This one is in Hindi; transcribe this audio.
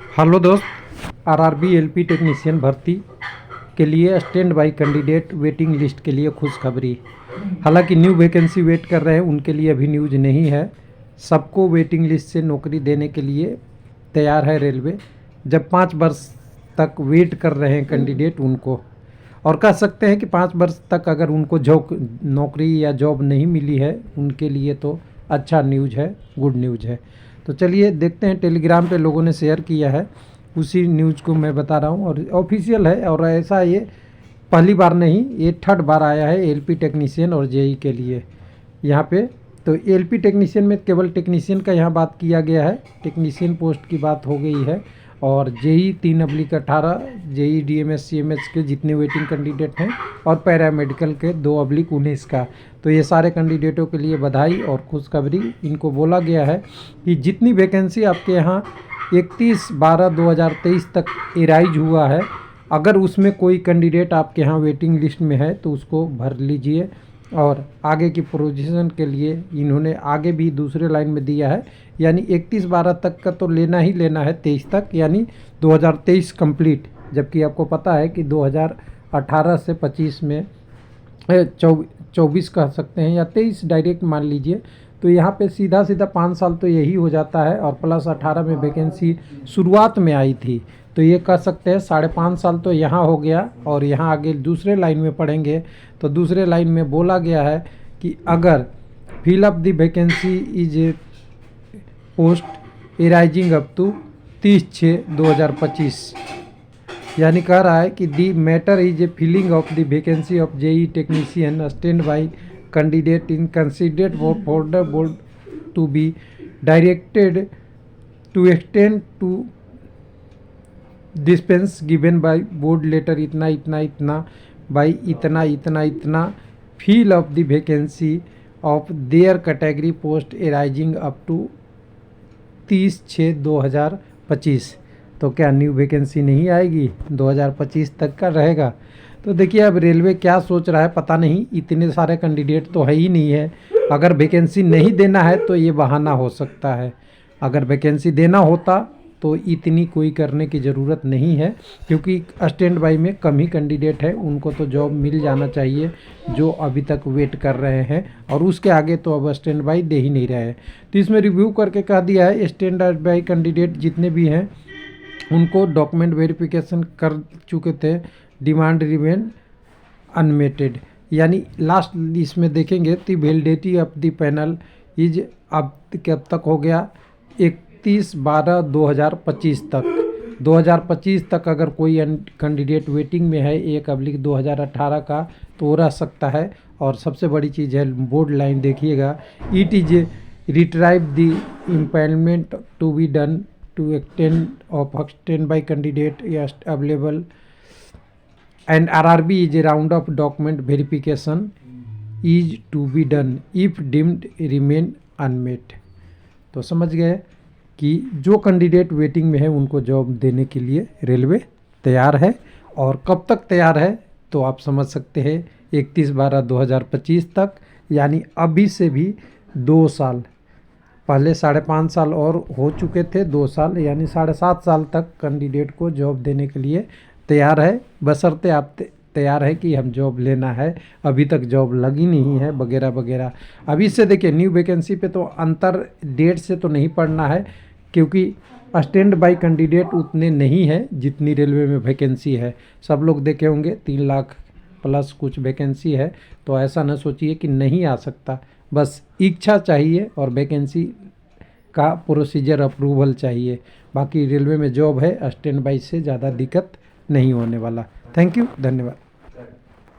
हेलो दोस्त, आरआरबी एलपी टेक्नीशियन भर्ती के लिए stand by candidate waiting list के लिए खुशखबरी। हालांकि न्यू वैकेंसी वेट कर रहे हैं, उनके लिए अभी न्यूज़ नहीं है। सबको वेटिंग लिस्ट से नौकरी देने के लिए तैयार है रेलवे। जब 5 वर्ष तक वेट कर रहे हैं कैंडिडेट उनको, और कह सकते हैं कि 5 वर्ष तक अगर उनको नौकरी या जॉब नहीं मिली है, उनके लिए तो अच्छा न्यूज़ है, गुड न्यूज़ है। तो चलिए देखते हैं, टेलीग्राम पे लोगों ने शेयर किया है, उसी न्यूज़ को मैं बता रहा हूँ। और ऑफिशियल है, और ऐसा ये पहली बार नहीं, ये 3rd बार आया है एलपी टेक्नीशियन और जेई के लिए यहाँ पे। तो एलपी टेक्नीशियन में केवल टेक्नीशियन का यहाँ बात किया गया है, टेक्नीशियन पोस्ट की बात हो गई है। और जेई 3/18, जेई डीएमएस सीएमएस के जितने वेटिंग कैंडिडेट हैं, और पैरामेडिकल के 2/19 का। तो ये सारे कैंडिडेटों के लिए बधाई और खुशखबरी। इनको बोला गया है कि जितनी वैकेंसी आपके यहाँ 31/12/2023 तक एराइज हुआ है, अगर उसमें कोई कैंडिडेट आपके यहाँ वेटिंग लिस्ट में है तो उसको भर लीजिए। और आगे की पोजीशन के लिए इन्होंने आगे भी दूसरे लाइन में दिया है, यानी 31/12 तक का तो लेना ही लेना है, 23 तक, यानी 2023 कंप्लीट। जबकि आपको पता है कि 2018 से 25 में 24 कह सकते हैं, या 23 डायरेक्ट मान लीजिए। तो यहाँ पे सीधा 5 साल तो यही हो जाता है, और प्लस 18 में वैकेंसी शुरुआत में आई थी, तो ये कह सकते हैं 5.5 साल तो यहाँ हो गया। और यहाँ आगे दूसरे लाइन में पढ़ेंगे तो दूसरे लाइन में बोला गया है कि अगर fill up the vacancy is a post arising up to 30/6/2025, यानी कह रहा है कि the matter is a filling of the vacancy of JE technician standby candidate in considered for board to be directed to extend to dispense given by board letter इतना इतना इतना बाई इतना इतना इतना fill of the vacancy of their category post arising up to 30/6/2025। तो क्या न्यू वैकेंसी नहीं आएगी, 2025 तक का रहेगा? तो देखिए अब रेलवे क्या सोच रहा है पता नहीं, इतने सारे कैंडिडेट तो है ही नहीं है। अगर वैकेंसी नहीं देना है तो ये बहाना हो सकता है, अगर वैकेंसी देना होता तो इतनी कोई करने की ज़रूरत नहीं है, क्योंकि स्टैंड बाई में कम ही कैंडिडेट है, उनको तो जॉब मिल जाना चाहिए जो अभी तक वेट कर रहे हैं, और उसके आगे तो अब स्टैंड बाई दे ही नहीं रहे हैं। तो इसमें रिव्यू करके कह दिया है स्टैंड बाई कैंडिडेट जितने भी हैं उनको डॉक्यूमेंट वेरिफिकेशन कर चुके थे, डिमांड रिमेन अनमेटेड, यानी लास्ट इसमें देखेंगे तो validity of the panel is अब कब तक हो गया, 31/12/2025 तक। 2025 तक अगर कोई कैंडिडेट वेटिंग में है 1/2018 का, तो वो रह सकता है। और सबसे बड़ी चीज़ है बोर्ड लाइन देखिएगा, it is retrieve the empanelment to be done to extend of standby candidate available and RRB is a round of document verification is to be done if deemed remain unmet. तो समझ गए कि जो कैंडिडेट वेटिंग में है उनको जॉब देने के लिए रेलवे तैयार है। और कब तक तैयार है तो आप समझ सकते हैं, 31/12/2025 तक, यानी अभी से भी 2 साल पहले 5.5 साल और हो चुके थे, 2 साल यानी 7.5 साल तक कैंडिडेट को जॉब देने के लिए तैयार है, बशर्ते आप तैयार है कि हम जॉब लेना है, अभी तक जॉब लगी नहीं है वगैरह वगैरह। अभी से देखिए न्यू वैकेंसी पे तो अंतर डेट से तो नहीं पड़ना है, क्योंकि स्टैंड बाई कैंडिडेट उतने नहीं है जितनी रेलवे में वैकेंसी है। सब लोग देखे होंगे 3 लाख प्लस कुछ वैकेंसी है, तो ऐसा न सोचिए कि नहीं आ सकता, बस इच्छा चाहिए और वैकेंसी का प्रोसीजर अप्रूवल चाहिए। बाकी रेलवे में जॉब है, स्टैंड बाई से ज़्यादा दिक्कत नहीं होने वाला। थैंक यू, धन्यवाद।